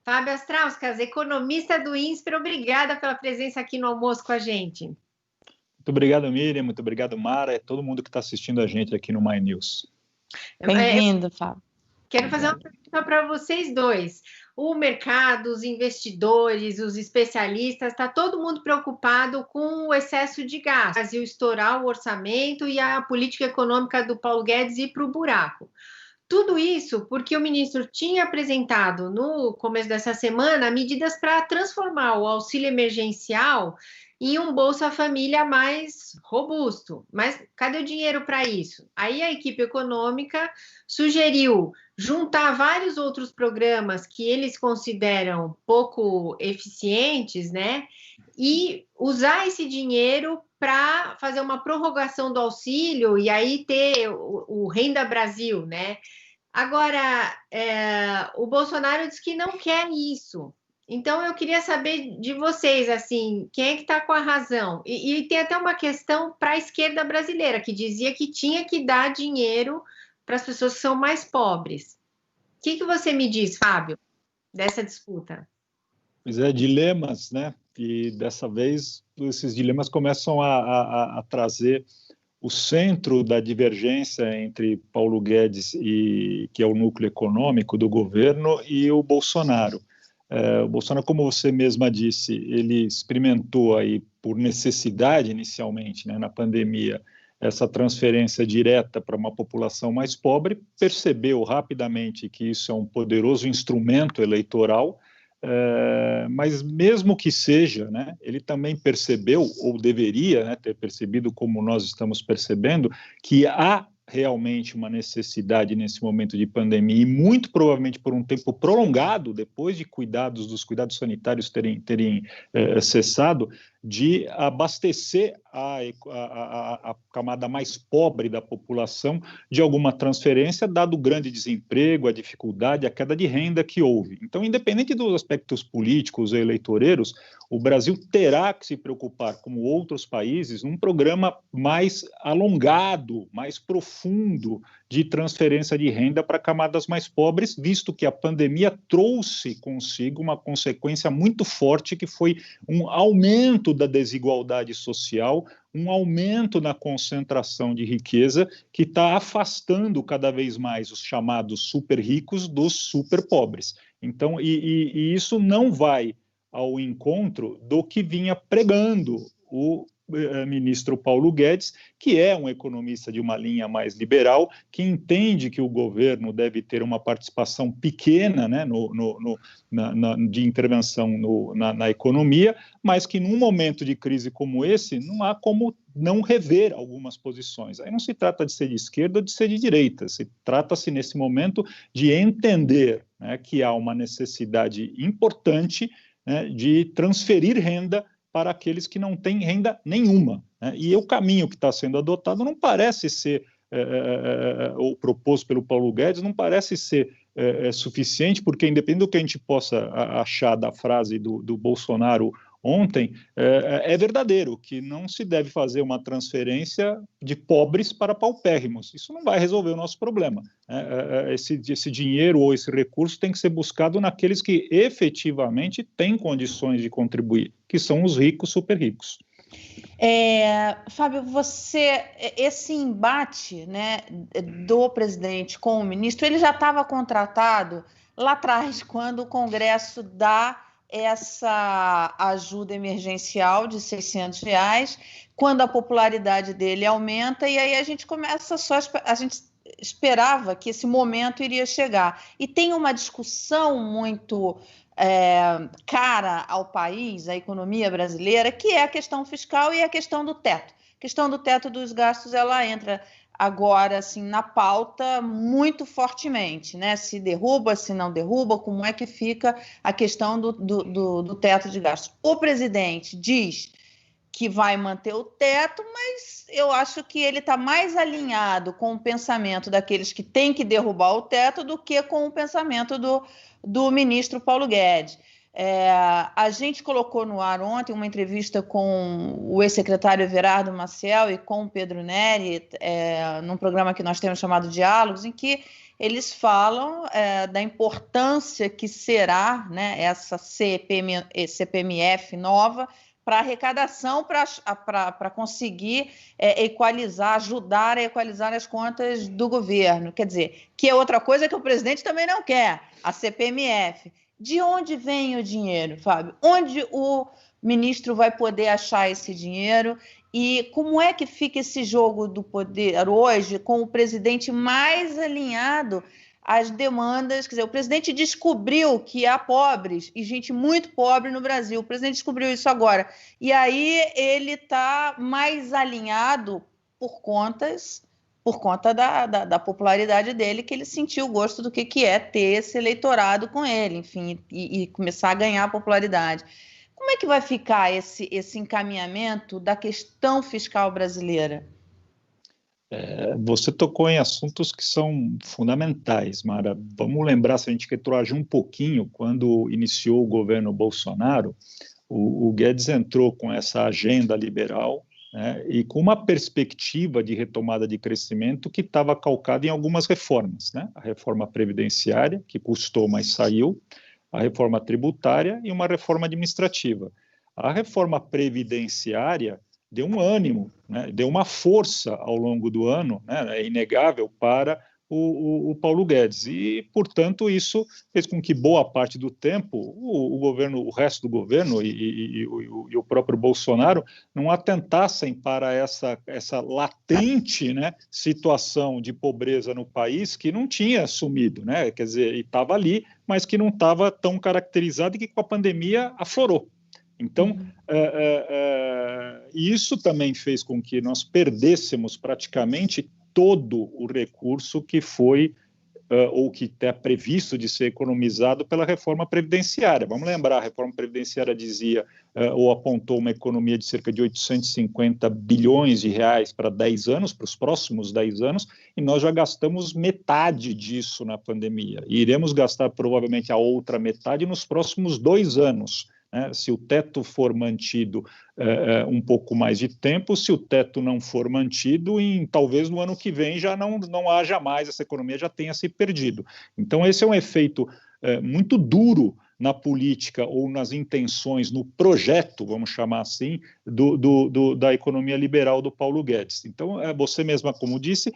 Fábio Astrauskas, economista do INSPER, obrigada pela presença aqui no almoço com a gente. Muito obrigado, Miriam, muito obrigado, Mara, e todo mundo que está assistindo a gente aqui no My News. Bem-vindo, Fábio. Quero fazer uma pergunta para vocês dois. O mercado, os investidores, os especialistas, está todo mundo preocupado com o excesso de gasto. O Brasil estourar o orçamento e a política econômica do Paulo Guedes ir para o buraco. Tudo isso porque o ministro tinha apresentado no começo dessa semana medidas para transformar o auxílio emergencial em um Bolsa Família mais robusto. Mas cadê o dinheiro para isso? Aí a equipe econômica sugeriu juntar vários outros programas que eles consideram pouco eficientes, né? E usar esse dinheiro para fazer uma prorrogação do auxílio e aí ter o Renda Brasil, né? Agora, o Bolsonaro diz que não quer isso. Então, eu queria saber de vocês, assim, quem é que está com a razão? E tem até uma questão para a esquerda brasileira, que dizia que tinha que dar dinheiro para as pessoas que são mais pobres. O que você me diz, Fábio, dessa disputa? Pois é, dilemas, né? E dessa vez, esses dilemas começam a trazer o centro da divergência entre Paulo Guedes, que é o núcleo econômico do governo, e o Bolsonaro. O Bolsonaro, como você mesma disse, ele experimentou aí por necessidade inicialmente, né, na pandemia, essa transferência direta para uma população mais pobre, percebeu rapidamente que isso é um poderoso instrumento eleitoral, mas mesmo que seja, né, ele também percebeu, ou deveria, né, ter percebido, como nós estamos percebendo, que há realmente uma necessidade nesse momento de pandemia, e muito provavelmente por um tempo prolongado, depois de dos cuidados sanitários terem cessado, de abastecer a camada mais pobre da população de alguma transferência, dado o grande desemprego, a dificuldade, a queda de renda que houve. Então, independente dos aspectos políticos e eleitoreiros, o Brasil terá que se preocupar, como outros países, num programa mais alongado, mais profundo de transferência de renda para camadas mais pobres, visto que a pandemia trouxe consigo uma consequência muito forte, que foi um aumento da desigualdade social, um aumento na concentração de riqueza, que está afastando cada vez mais os chamados super ricos dos super pobres. Então, e isso não vai ao encontro do que vinha pregando o ministro Paulo Guedes, que é um economista de uma linha mais liberal, que entende que o governo deve ter uma participação pequena, né, de intervenção na economia, mas que num momento de crise como esse, não há como não rever algumas posições. Aí não se trata de ser de esquerda ou de ser de direita, trata-se nesse momento de entender, né, que há uma necessidade importante, né, de transferir renda para aqueles que não têm renda nenhuma, né? E o caminho que está sendo adotado não parece ser, ou proposto pelo Paulo Guedes, não parece ser suficiente, porque independente do que a gente possa achar da frase do Bolsonaro ontem, é verdadeiro que não se deve fazer uma transferência de pobres para paupérrimos. Isso não vai resolver o nosso problema. Esse dinheiro ou esse recurso tem que ser buscado naqueles que efetivamente têm condições de contribuir, que são os ricos, super ricos. Fábio, esse embate, né, do presidente com o ministro, ele já estava contratado lá atrás, quando o Congresso dá essa ajuda emergencial de R$600, quando a popularidade dele aumenta, e aí a gente esperava que esse momento iria chegar. E tem uma discussão muito cara ao país, à economia brasileira, que é a questão fiscal e a questão do teto. A questão do teto dos gastos, ela entra agora, assim, na pauta muito fortemente, né? Se derruba, se não derruba, como é que fica a questão do teto de gastos. O presidente diz que vai manter o teto, mas eu acho que ele está mais alinhado com o pensamento daqueles que têm que derrubar o teto do que com o pensamento do ministro Paulo Guedes. A gente colocou no ar ontem uma entrevista com o ex-secretário Everardo Maciel e com o Pedro Neri, num programa que nós temos chamado Diálogos, em que eles falam da importância que será, né, essa CPMF nova para arrecadação, para conseguir ajudar a equalizar as contas do governo. Quer dizer, que é outra coisa que o presidente também não quer, a CPMF. De onde vem o dinheiro, Fábio? Onde o ministro vai poder achar esse dinheiro? E como é que fica esse jogo do poder hoje com o presidente mais alinhado às demandas? Quer dizer, o presidente descobriu que há pobres e gente muito pobre no Brasil. O presidente descobriu isso agora. E aí ele está mais alinhado por conta da popularidade dele, que ele sentiu o gosto do que é ter esse eleitorado com ele, enfim, e começar a ganhar popularidade. Como é que vai ficar esse encaminhamento da questão fiscal brasileira? Você tocou em assuntos que são fundamentais, Mara. Vamos lembrar, se a gente retroagir um pouquinho, quando iniciou o governo Bolsonaro, o Guedes entrou com essa agenda liberal, né, e com uma perspectiva de retomada de crescimento que estava calcada em algumas reformas, né? A reforma previdenciária, que custou, mas saiu, a reforma tributária e uma reforma administrativa. A reforma previdenciária deu um ânimo, né, deu uma força ao longo do ano, né, é inegável, para o Paulo Guedes. E, portanto, isso fez com que boa parte do tempo o resto do governo e o próprio Bolsonaro não atentassem para essa latente, né, situação de pobreza no país que não tinha sumido, né? Quer dizer, estava ali, mas que não estava tão caracterizada e que com a pandemia aflorou. Então, isso também fez com que nós perdêssemos praticamente todo o recurso que foi ou que está previsto de ser economizado pela reforma previdenciária. Vamos lembrar, a reforma previdenciária dizia ou apontou uma economia de cerca de 850 bilhões de reais para 10 anos, para os próximos 10 anos, e nós já gastamos metade disso na pandemia. E iremos gastar provavelmente a outra metade nos próximos 2 anos. Né? Se o teto for mantido um pouco mais de tempo, se o teto não for mantido, talvez no ano que vem já não haja mais, essa economia já tenha se perdido. Então, esse é um efeito muito duro na política ou nas intenções, no projeto, vamos chamar assim, da economia liberal do Paulo Guedes. Então, você mesma, como disse,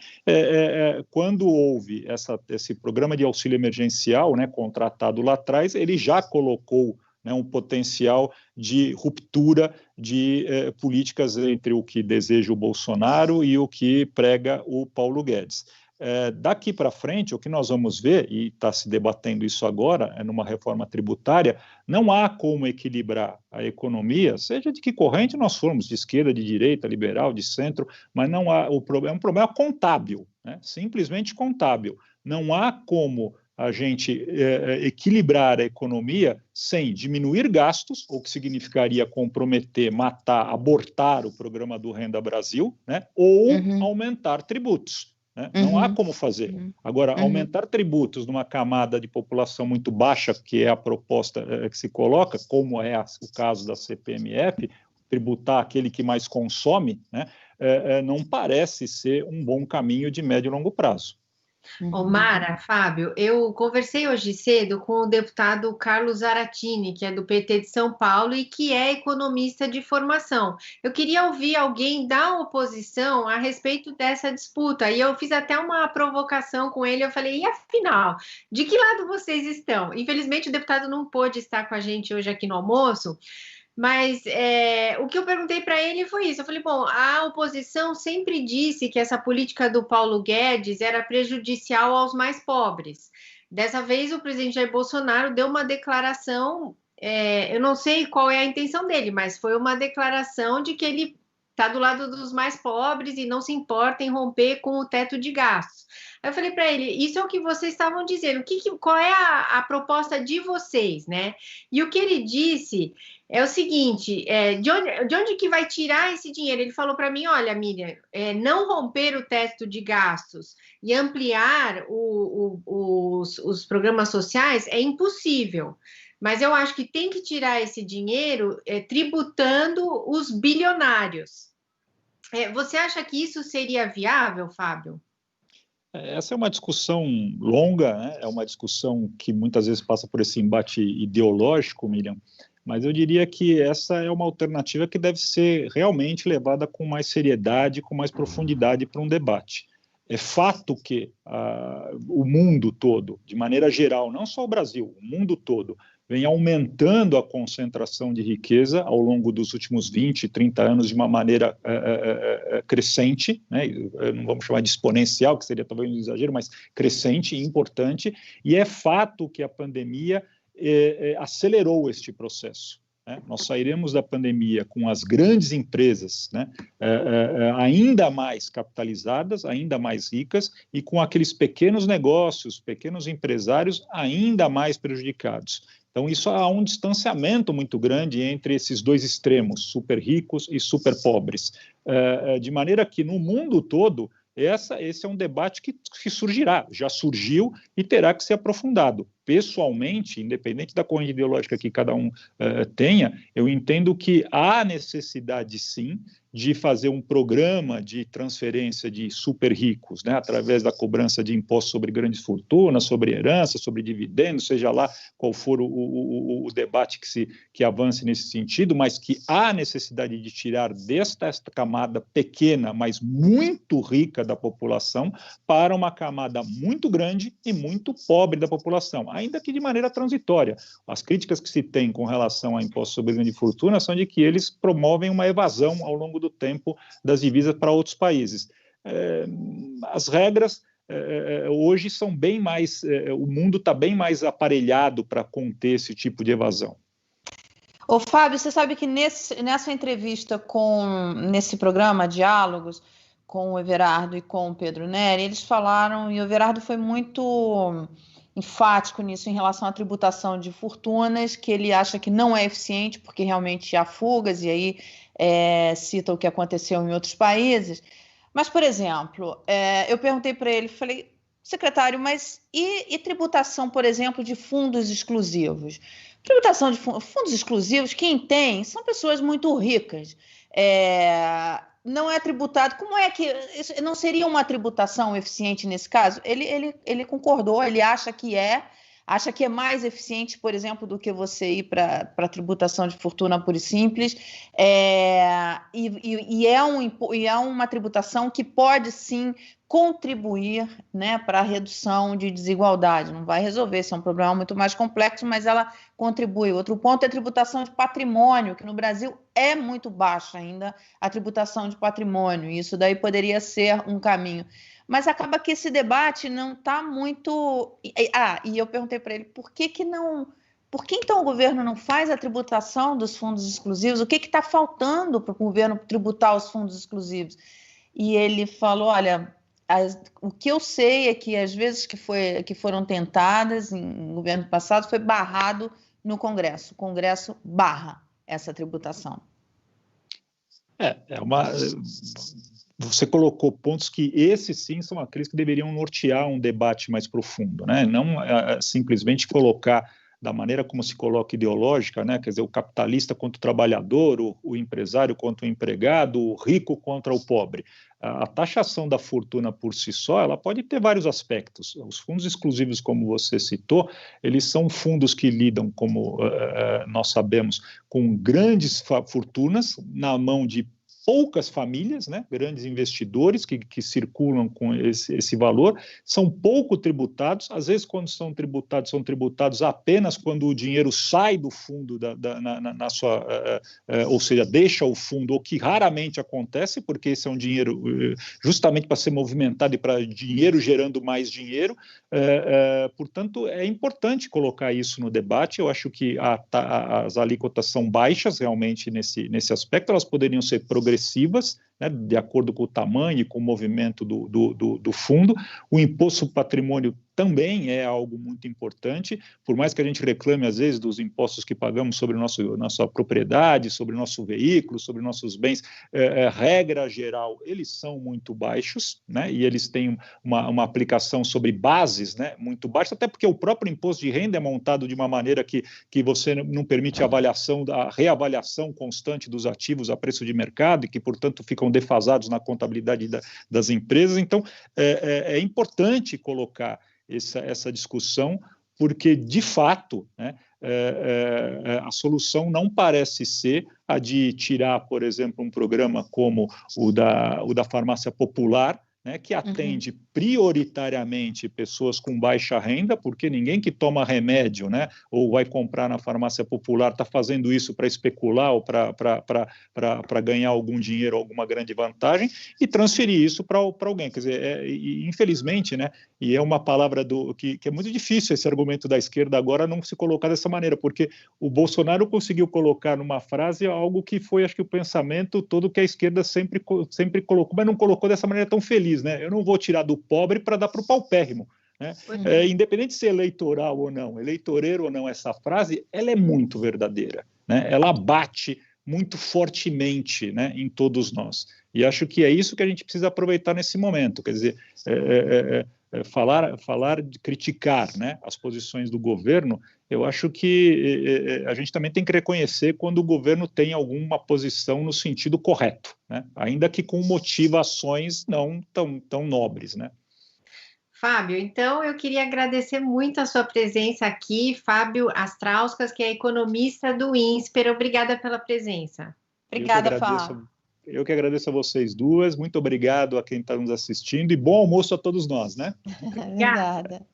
quando houve esse programa de auxílio emergencial, né, contratado lá atrás, ele já colocou, né, um potencial de ruptura de políticas entre o que deseja o Bolsonaro e o que prega o Paulo Guedes. Daqui para frente, o que nós vamos ver, e está se debatendo isso agora, numa reforma tributária, não há como equilibrar a economia, seja de que corrente nós formos, de esquerda, de direita, liberal, de centro, mas não há, é um problema contábil, né? Simplesmente contábil. Não há como a gente equilibrar a economia sem diminuir gastos, o que significaria comprometer, matar, abortar o programa do Renda Brasil, né? Ou aumentar tributos. Né? Não há como fazer. Agora, aumentar tributos numa camada de população muito baixa, que é a proposta que se coloca, como é o caso da CPMF, tributar aquele que mais consome, né? Não parece ser um bom caminho de médio e longo prazo. Mara, Fábio, eu conversei hoje cedo com o deputado Carlos Zaratini, que é do PT de São Paulo e que é economista de formação. Eu queria ouvir alguém da oposição a respeito dessa disputa, e eu fiz até uma provocação com ele, eu falei, e afinal, de que lado vocês estão? Infelizmente o deputado não pôde estar com a gente hoje aqui no almoço, mas o que eu perguntei para ele foi isso. Eu falei, bom, a oposição sempre disse que essa política do Paulo Guedes era prejudicial aos mais pobres. Dessa vez, o presidente Jair Bolsonaro deu uma declaração, eu não sei qual é a intenção dele, mas foi uma declaração de que ele está do lado dos mais pobres e não se importa em romper com o teto de gastos. Aí eu falei para ele, isso é o que vocês estavam dizendo, qual é a proposta de vocês, né? E o que ele disse é o seguinte, de onde que vai tirar esse dinheiro? Ele falou para mim, olha, Miriam, não romper o teto de gastos e ampliar os programas sociais é impossível. mas eu acho que tem que tirar esse dinheiro tributando os bilionários. Você acha que isso seria viável, Fábio? Essa é uma discussão longa, né? É uma discussão que muitas vezes passa por esse embate ideológico, Miriam, mas eu diria que essa é uma alternativa que deve ser realmente levada com mais seriedade, com mais profundidade para um debate. É fato que o mundo todo, de maneira geral, não só o Brasil, o mundo todo, vem aumentando a concentração de riqueza ao longo dos últimos 20, 30 anos de uma maneira crescente, né? Não vamos chamar de exponencial, que seria talvez um exagero, mas crescente e importante, e é fato que a pandemia acelerou este processo. Nós sairemos da pandemia com as grandes empresas, né, ainda mais capitalizadas, ainda mais ricas, e com aqueles pequenos negócios, pequenos empresários ainda mais prejudicados. Então, isso há um distanciamento muito grande entre esses dois extremos, super ricos e super pobres, de maneira que no mundo todo esse é um debate que surgirá, já surgiu e terá que ser aprofundado. Pessoalmente, independente da corrente ideológica que cada um tenha, eu entendo que há necessidade, sim, de fazer um programa de transferência de super ricos, né, através da cobrança de impostos sobre grandes fortunas, sobre herança, sobre dividendos, seja lá qual for o debate que avance nesse sentido, mas que há necessidade de tirar desta camada pequena, mas muito rica da população, para uma camada muito grande e muito pobre da população, ainda que de maneira transitória. As críticas que se tem com relação a impostos sobre grande fortuna são de que eles promovem uma evasão ao longo do tempo das divisas para outros países. As regras hoje são bem mais, o mundo está bem mais aparelhado para conter esse tipo de evasão. Ô, Fábio, você sabe que nessa entrevista nesse programa Diálogos com o Everardo e com o Pedro Neri, eles falaram, e o Everardo foi muito enfático nisso em relação à tributação de fortunas, que ele acha que não é eficiente, porque realmente há fugas, e aí cita o que aconteceu em outros países. Mas, por exemplo, eu perguntei para ele, falei, secretário, mas e tributação, por exemplo, de fundos exclusivos? Tributação de fundos exclusivos, quem tem são pessoas muito ricas. Não é tributado. Como é que isso não seria uma tributação eficiente nesse caso? Ele concordou, ele acha que é mais eficiente, por exemplo, do que você ir para a tributação de fortuna pura e simples, e é uma tributação que pode sim contribuir, né, para a redução de desigualdade. Não vai resolver, esse é um problema muito mais complexo, mas ela contribui. Outro ponto é a tributação de patrimônio, que no Brasil é muito baixa ainda a tributação de patrimônio, e isso daí poderia ser um caminho. Mas acaba que esse debate não está muito... e eu perguntei para ele, por que então o governo não faz a tributação dos fundos exclusivos? O que está faltando para o governo tributar os fundos exclusivos? E ele falou, olha, o que eu sei é que as vezes que foram tentadas no governo passado foi barrado no Congresso. O Congresso barra essa tributação. Você colocou pontos que esses sim são aqueles que deveriam nortear um debate mais profundo, né? Não simplesmente colocar da maneira como se coloca ideológica, né? Quer dizer, o capitalista contra o trabalhador, o empresário contra o empregado, o rico contra o pobre. A taxação da fortuna por si só, ela pode ter vários aspectos. Os fundos exclusivos, como você citou, eles são fundos que lidam, como nós sabemos, com grandes fortunas na mão de poucas famílias, né, grandes investidores que circulam com esse valor, são pouco tributados, às vezes quando são tributados apenas quando o dinheiro sai do fundo, ou seja, deixa o fundo, o que raramente acontece, porque esse é um dinheiro justamente para ser movimentado e para dinheiro gerando mais dinheiro, portanto, é importante colocar isso no debate. Eu acho que as alíquotas são baixas realmente nesse aspecto, elas poderiam ser progressivas, né, de acordo com o tamanho e com o movimento do fundo. O imposto sobre patrimônio também é algo muito importante, por mais que a gente reclame, às vezes, dos impostos que pagamos sobre nossa propriedade, sobre o nosso veículo, sobre nossos bens, regra geral, eles são muito baixos, né? E eles têm uma aplicação sobre bases, né, muito baixas, até porque o próprio imposto de renda é montado de uma maneira que você não permite a reavaliação constante dos ativos a preço de mercado e que, portanto, ficam defasados na contabilidade das empresas. Então, é importante colocar essa discussão, porque, de fato, né, a solução não parece ser a de tirar, por exemplo, um programa como o da farmácia popular, né, que atende prioritariamente pessoas com baixa renda, porque ninguém que toma remédio, né, ou vai comprar na farmácia popular está fazendo isso para especular ou para ganhar algum dinheiro, alguma grande vantagem, e transferir isso para alguém. Quer dizer, infelizmente, né, e é uma palavra que é muito difícil esse argumento da esquerda agora não se colocar dessa maneira, porque o Bolsonaro conseguiu colocar numa frase algo que foi, acho que, o pensamento todo que a esquerda sempre colocou, mas não colocou dessa maneira tão feliz. Né? Eu não vou tirar do pobre para dar para o paupérrimo. Né? Independente de ser eleitoral ou não, eleitoreiro ou não, essa frase, ela é muito verdadeira. Né? Ela bate muito fortemente, né, em todos nós. E acho que é isso que a gente precisa aproveitar nesse momento. Quer dizer, falar de criticar, né, as posições do governo, eu acho que a gente também tem que reconhecer quando o governo tem alguma posição no sentido correto, né, ainda que com motivações não tão nobres, né. Fábio, então eu queria agradecer muito a sua presença aqui, Fábio Astrauskas, que é economista do INSPER. Obrigada pela presença. Obrigada, Fábio. Eu que agradeço a vocês duas, muito obrigado a quem está nos assistindo e bom almoço a todos nós, né? Obrigada.